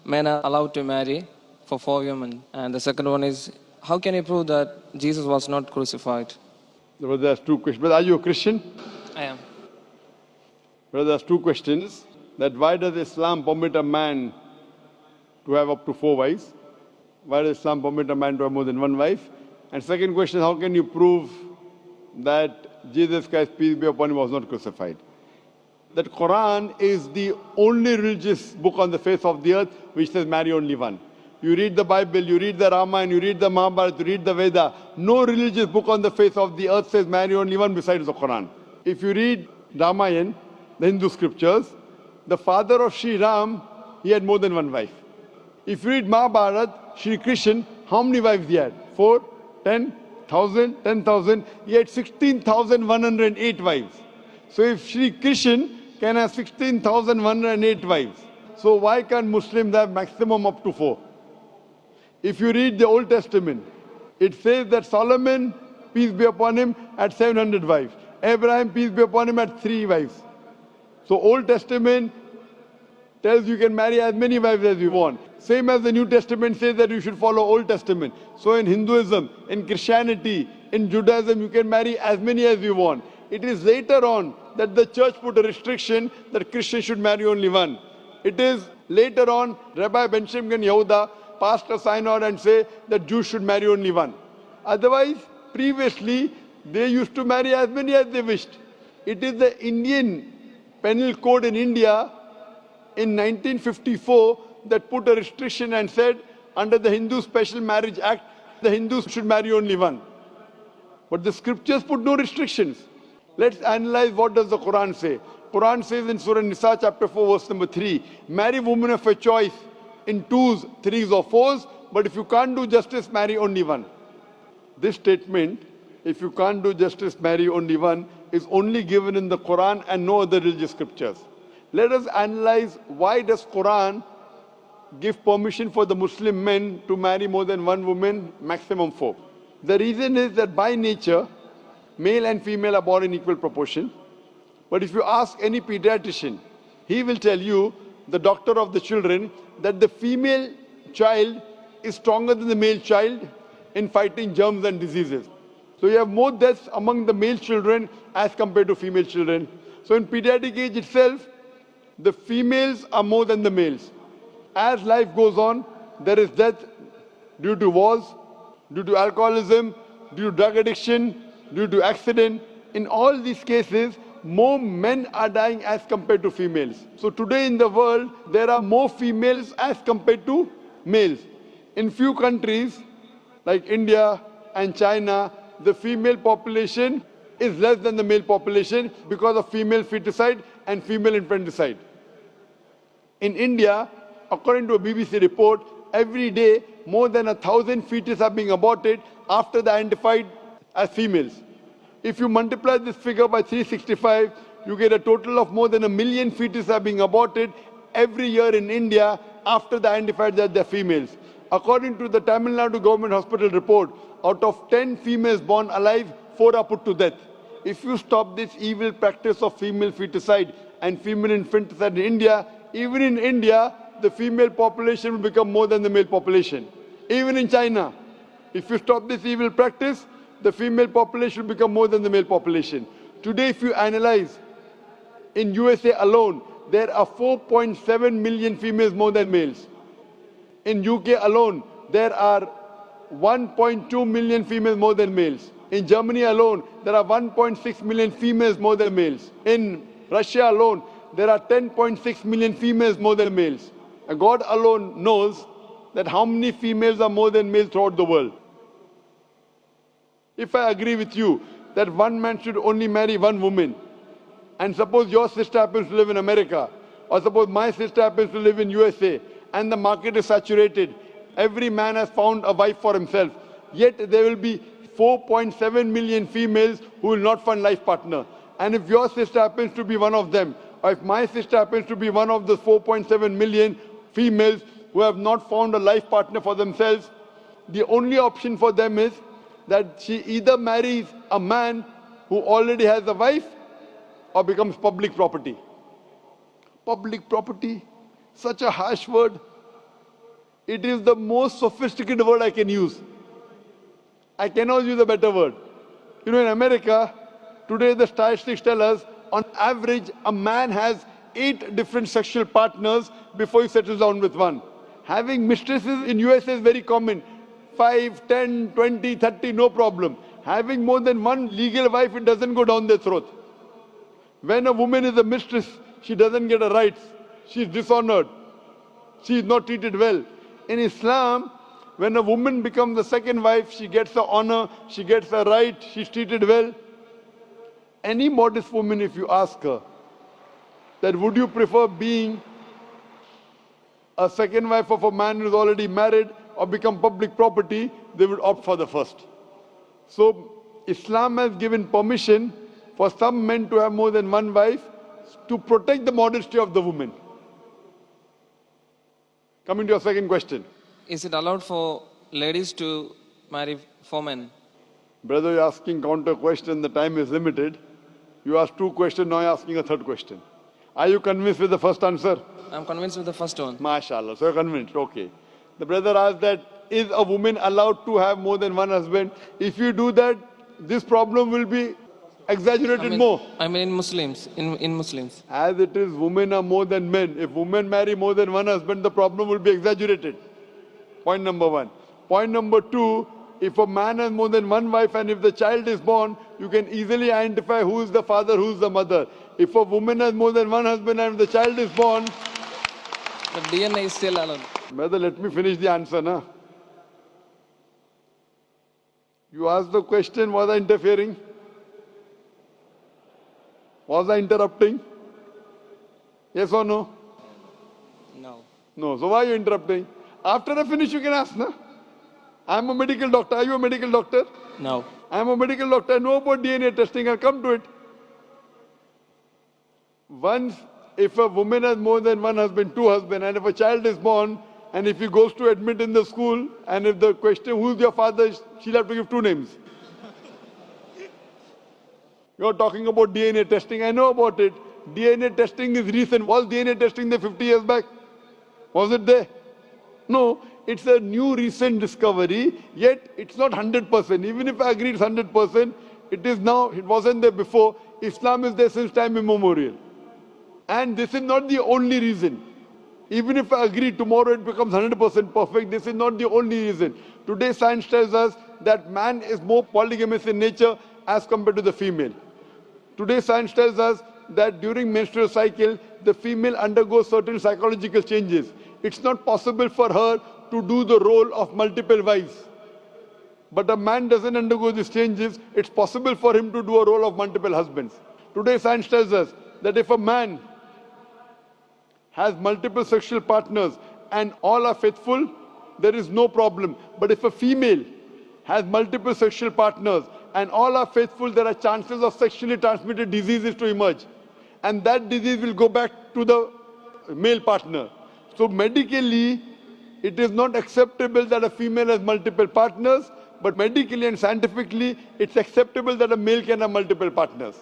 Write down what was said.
men are allowed to marry for 4 women? And the second one is, how can you prove that Jesus was not crucified? Brother, there's two questions. But are you a Christian? I am. Brother, there's two questions. That why does Islam permit a man to have up to 4 wives? Why does Islam permit a man to have more than one wife? And second question, how can you prove that Jesus Christ, peace be upon him, was not crucified? That Quran is the only religious book on the face of the earth which says marry only one. You read the Bible, you read the Ramayana, you read the Mahabharata, you read the Veda. No religious book on the face of the earth says marry only one besides the Quran. If you read Ramayana, the Hindu scriptures, the father of Sri Ram, he had more than one wife. If you read Mahabharata, Sri Krishna, how many wives he had? 4, 10, 1,000, 10,000. He had 16,108 wives. So if Sri Krishna can have 16,108 wives, so why can't Muslims have maximum up to 4? If you read the Old Testament, it says that Solomon, peace be upon him, had 700 wives. Abraham, peace be upon him, had 3 wives. So Old Testament tells you can marry as many wives as you want. Same as the New Testament says that you should follow Old Testament. So in Hinduism, in Christianity, in Judaism, you can marry as many as you want. It is later on that the church put a restriction that Christians should marry only one. It is later on Rabbi Benjamin Yehuda passed a synod and say that Jews should marry only one. Otherwise, previously, they used to marry as many as they wished. It is the Indian penal code in India in 1954 that put a restriction and said under the Hindu Special Marriage Act, the Hindus should marry only one. But the scriptures put no restrictions. Let's analyze what does the Quran say. Quran says in Surah Nisa chapter 4 verse number 3, marry women of your choice in 2s, 3s or 4s, but if you can't do justice, marry only one. This statement, if you can't do justice, marry only one, is only given in the Quran and no other religious scriptures. Let us analyze why does Quran give permission for the Muslim men to marry more than one woman, maximum 4. The reason is that by nature, male and female are born in equal proportion. But if you ask any pediatrician, he will tell you, the doctor of the children, that the female child is stronger than the male child in fighting germs and diseases. So you have more deaths among the male children as compared to female children. So in pediatric age itself, the females are more than the males. As life goes on, there is death due to wars, due to alcoholism, due to drug addiction, due to accident. In all these cases, more men are dying as compared to females. So today in the world, there are more females as compared to males. In few countries, like India and China, the female population is less than the male population because of female feticide and female infanticide. In India, according to a BBC report, every day more than 1,000 fetuses are being aborted after they are identified as females. If you multiply this figure by 365, you get a total of more than 1 million fetuses are being aborted every year in India after they are identified that they are females. According to the Tamil Nadu government hospital report, out of 10 females born alive, 4 are put to death. If you stop this evil practice of female feticide and female infanticide in India, even in India, the female population will become more than the male population. Even in China, if you stop this evil practice, the female population will become more than the male population. Today, if you analyze, in USA alone, there are 4.7 million females more than males. In UK alone, there are 1.2 million females more than males. In Germany alone, there are 1.6 million females more than males. In Russia alone, there are 10.6 million females more than males. And God alone knows that how many females are more than males throughout the world. If I agree with you that one man should only marry one woman, and suppose your sister happens to live in America, or suppose my sister happens to live in USA, and the market is saturated, every man has found a wife for himself, yet there will be 4.7 million females who will not find life partner. And if your sister happens to be one of them, or if my sister happens to be one of the 4.7 million females who have not found a life partner for themselves, the only option for them is that she either marries a man who already has a wife or becomes public property. Public property, such a harsh word. It is the most sophisticated word I can use. I cannot use a better word. You know, in America, today the statistics tell us, on average, a man has 8 different sexual partners before he settles down with one. Having mistresses in USA is very common. 5, 10, 20, 30, no problem. Having more than one legal wife, it doesn't go down their throat. When a woman is a mistress, she doesn't get her rights. She is dishonored. She is not treated well. In Islam, when a woman becomes the second wife, she gets her honor, she gets her right, she's treated well. Any modest woman, if you ask her, that would you prefer being a second wife of a man who is already married or become public property, they would opt for the first. So Islam has given permission for some men to have more than one wife to protect the modesty of the woman. Coming to your second question. Is it allowed for ladies to marry 4 men? Brother, you're asking counter question, the time is limited. You asked 2 questions, now you're asking a 3rd question. Are you convinced with the first answer? I'm convinced with the first one. MashaAllah, so you're convinced, okay. The brother asked that, is a woman allowed to have more than one husband? If you do that, this problem will be exaggerated more. I mean in Muslims, in Muslims. As it is, women are more than men. If women marry more than one husband, the problem will be exaggerated. Point number 1. Point number 2, if a man has more than one wife and if the child is born, you can easily identify who is the father, who is the mother. If a woman has more than one husband and if the child is born... The DNA is still allowed. Brother, let me finish the answer, na? You asked the question, was I interfering? Was I interrupting? Yes or no? No. No. So why are you interrupting? After I finish, you can ask, na? I'm a medical doctor. Are you a medical doctor? No. I'm a medical doctor. I know about DNA testing. I'll come to it. Once, if a woman has more than one husband, 2 husbands, and if a child is born, and if he goes to admit in the school, and if the question, who's your father, she'll have to give 2 names. You're talking about DNA testing. I know about it. DNA testing is recent. Was DNA testing there 50 years back? Was it there? No. It's a new recent discovery, yet it's not 100%. Even if I agree it's 100%, it is now, it wasn't there before. Islam is there since time immemorial. And this is not the only reason. Even if I agree tomorrow it becomes 100% perfect, this is not the only reason. Today science tells us that man is more polygamous in nature as compared to the female. Today science tells us that during menstrual cycle, the female undergoes certain psychological changes. It's not possible for her to do the role of multiple wives. But a man doesn't undergo these changes, it's possible for him to do a role of multiple husbands. Today science tells us that if a man has multiple sexual partners and all are faithful, there is no problem. But if a female has multiple sexual partners and all are faithful, there are chances of sexually transmitted diseases to emerge. And that disease will go back to the male partner. So medically, it is not acceptable that a female has multiple partners, but medically and scientifically, it's acceptable that a male can have multiple partners.